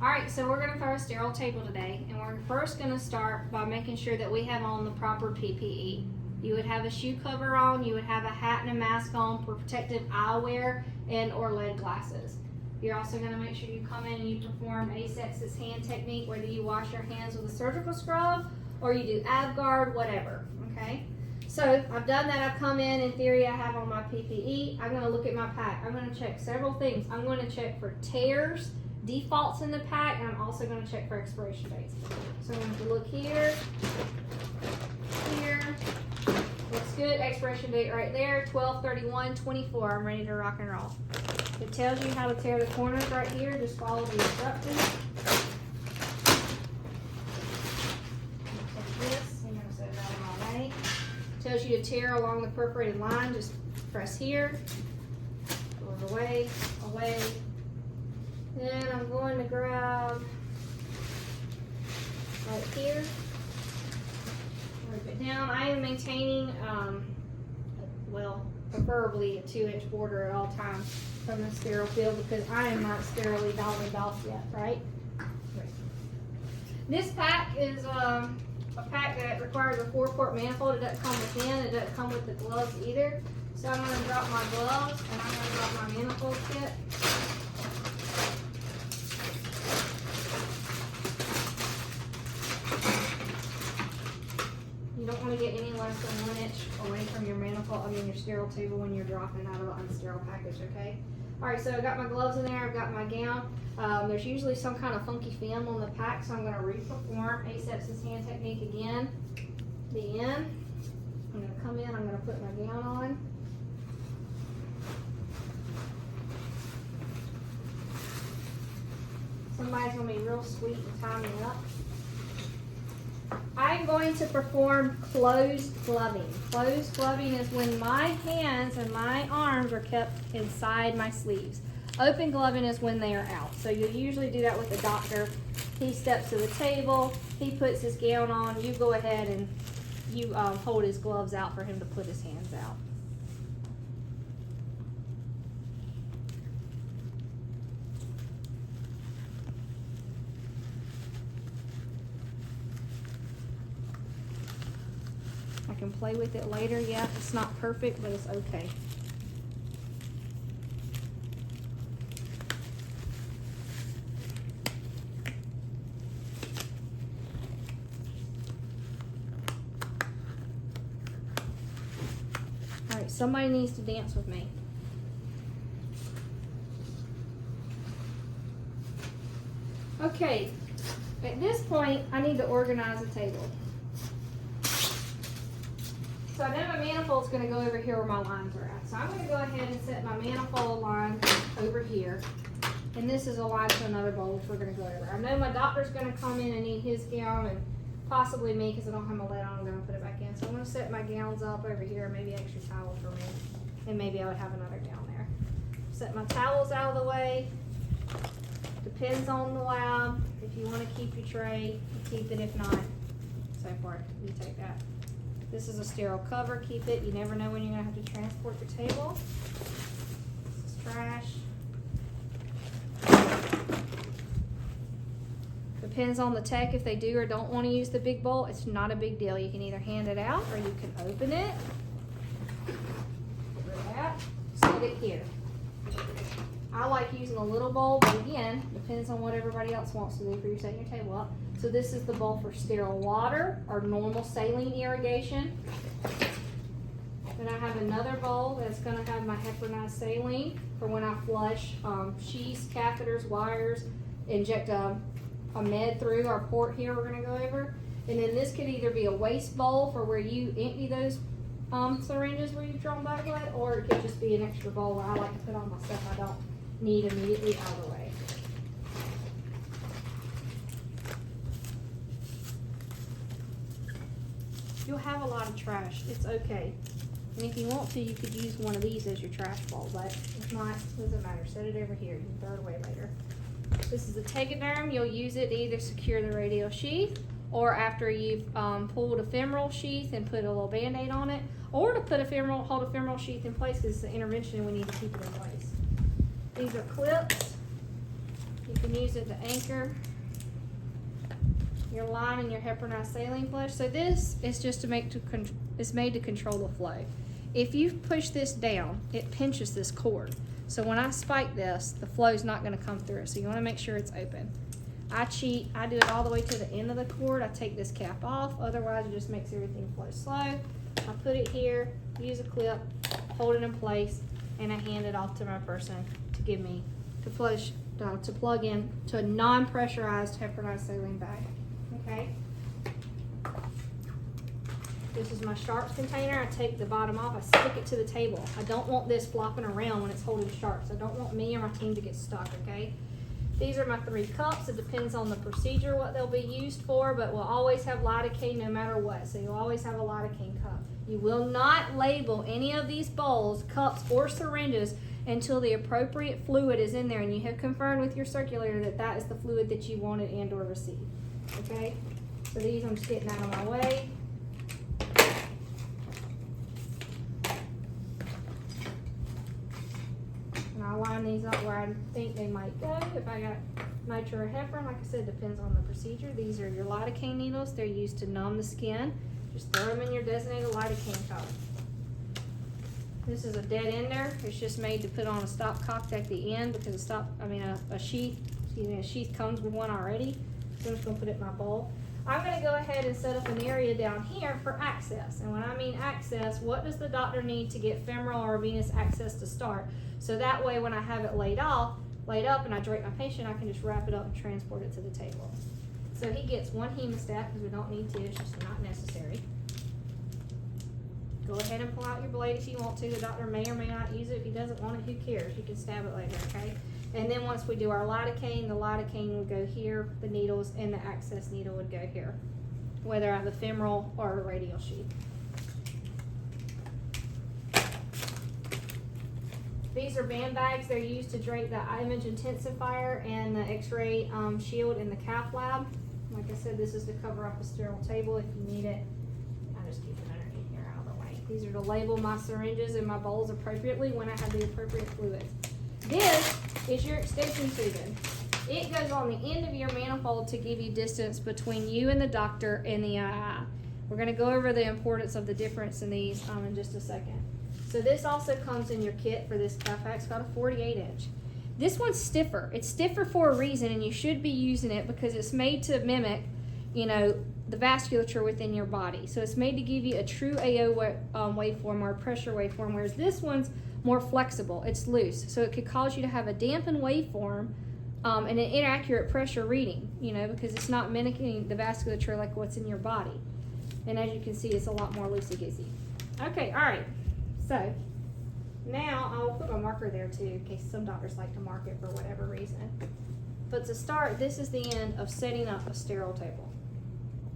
Alright, so we're going to throw a sterile table today, and we're first going to start by making sure that we have on the proper PPE. You would have a shoe cover on, you would have a hat and a mask on for protective eyewear and or lead glasses. You're also going to make sure you come in and you perform asepsis hand technique, whether you wash your hands with a surgical scrub or you do AvGuard, whatever, okay? So I've done that. I've come in theory I have on my PPE. I'm going to look at my pack. I'm going to check several things. I'm going to check for tears, defaults in the pack, and I'm also going to check for expiration dates. So I'm going to look here, here. Looks good. Expiration date right there, 12/31/24. I'm ready to rock and roll. It tells you how to tear the corners right here. Just follow the instructions. Take this. I'm going to set it out of my way. Tells you to tear along the perforated line. Just press here. Go away, away. Then I'm going to grab right here. Rip it down. I am maintaining, well, preferably a 2-inch border at all times from the sterile field because I am not sterilely dollied off yet, right? This pack is a pack that requires a 4-quart manifold. It doesn't come within. It doesn't come with the gloves either. So I'm going to drop my gloves and I'm going to drop my manifold kit. You don't want to get any less than 1 inch away from your manifold, your sterile table when you're dropping out of an unsterile package, okay? Alright, so I've got my gloves in there, I've got my gown. There's usually some kind of funky film on the pack, so I'm going to re-perform asepsis hand technique again. The end. I'm going to come in, I'm going to put my gown on. Somebody's going to be real sweet and tie me up. I'm going to perform closed gloving. Closed gloving is when my hands and my arms are kept inside my sleeves. Open gloving is when they are out. So you'll usually do that with the doctor. He steps to the table, he puts his gown on, you go ahead and you hold his gloves out for him to put his hands out. I can play with it later. Yeah, it's not perfect, but it's okay. All right, somebody needs to dance with me. Okay, at this point, I need to organize the table. So I know my manifold's going to go over here where my lines are at. So I'm going to go ahead and set my manifold line over here. And this is a line to another bowl which we're going to go over. I know my doctor's going to come in and need his gown and possibly me because I don't have my lid on. I'm going to put it back in. So I'm going to set my gowns up over here, maybe extra towel for me. And maybe I would have another gown there. Set my towels out of the way. Depends on the lab. If you want to keep your tray, you keep it. If not, so far, you take that. This is a sterile cover. Keep it. You never know when you're going to have to transport your table. This is trash. Depends on the tech if they do or don't want to use the big bowl. It's not a big deal. You can either hand it out or you can open it. Get rid of that. Set it here. I like using a little bowl, but again, depends on what everybody else wants to do for you setting your table up. So this is the bowl for sterile water or normal saline irrigation. Then I have another bowl that's going to have my heparinized saline for when I flush sheaths, catheters, wires, inject a med through our port here we're going to go over. And then this could either be a waste bowl for where you empty those syringes where you've drawn back blood, or it could just be an extra bowl where I like to put on my stuff I don't need immediately out of the way. You'll have a lot of trash. It's okay. And if you want to, you could use one of these as your trash bowl, but if not, it doesn't matter. Set it over here. You can throw it away later. This is a tegaderm. You'll use it to either secure the radial sheath or after you've pulled a femoral sheath and put a little band-aid on it, or to put hold a femoral sheath in place because it's an intervention and we need to keep it in place. These are clips. You You can use it to anchor your line and your heparinized saline flush. So this is just it's made to control the flow. If you push this down, it pinches this cord. So when I spike this, the flow is not going to come through it. So you want to make sure it's open. I cheat. I do it all the way to the end of the cord. I take this cap off. Otherwise, it just makes everything flow slow. I put it here, use a clip, hold it in place, and I hand it off to my person to give me to flush to plug in to a non-pressurized heparinized saline bag. Okay. This is my sharps container. I take the bottom off. I stick it to the table. I don't want this flopping around when it's holding sharps. I don't want me or my team to get stuck. Okay. These are my 3 cups. It depends on the procedure what they'll be used for, but we'll always have lidocaine no matter what. So you'll always have a lidocaine cup. You will not label any of these bowls, cups, or syringes until the appropriate fluid is in there and you have confirmed with your circulator that that is the fluid that you wanted and or received. Okay? So these I'm just getting out of my way. And I'll line these up where I think they might go. If I got nitro or heparin, like I said, depends on the procedure. These are your lidocaine needles. They're used to numb the skin. Just throw them in your designated lidocaine cup. This is a dead ender. It's just made to put on a stopcock at the end because a sheath comes with one already. So I'm just gonna put it in my bowl. I'm gonna go ahead and set up an area down here for access. And when I mean access, what does the doctor need to get femoral or venous access to start? So that way when I have it laid up and I drape my patient, I can just wrap it up and transport it to the table. So he gets 1 hemostat because we don't need 2, it's just not necessary. Go ahead and pull out your blade if you want to. The doctor may or may not use it. If he doesn't want it, who cares? You can stab it later, okay? And then once we do our lidocaine, the lidocaine would go here, the needles, and the access needle would go here, whether I have a femoral or a radial sheath. These are band bags. They're used to drape the image intensifier and the x-ray shield in the Cath lab. Like I said, this is to cover up a sterile table if you need it. I just keep it underneath here out of the way. These are to label my syringes and my bowls appropriately when I have the appropriate fluids. This is your extension tubing. It goes on the end of your manifold to give you distance between you and the doctor and the II. We're going to go over the importance of the difference in these in just a second. So this also comes in your kit for this Cath. It's got a 48-inch. This one's stiffer. It's stiffer for a reason, and you should be using it because it's made to mimic, the vasculature within your body. So it's made to give you a true AO waveform or a pressure waveform, whereas this one's more flexible. It's loose. So it could cause you to have a dampened waveform and an inaccurate pressure reading, because it's not mimicking the vasculature like what's in your body. And as you can see, it's a lot more loosey-goosey. Okay, all right. So now I'll put my marker there too, in case some doctors like to mark it for whatever reason. But to start, this is the end of setting up a sterile table.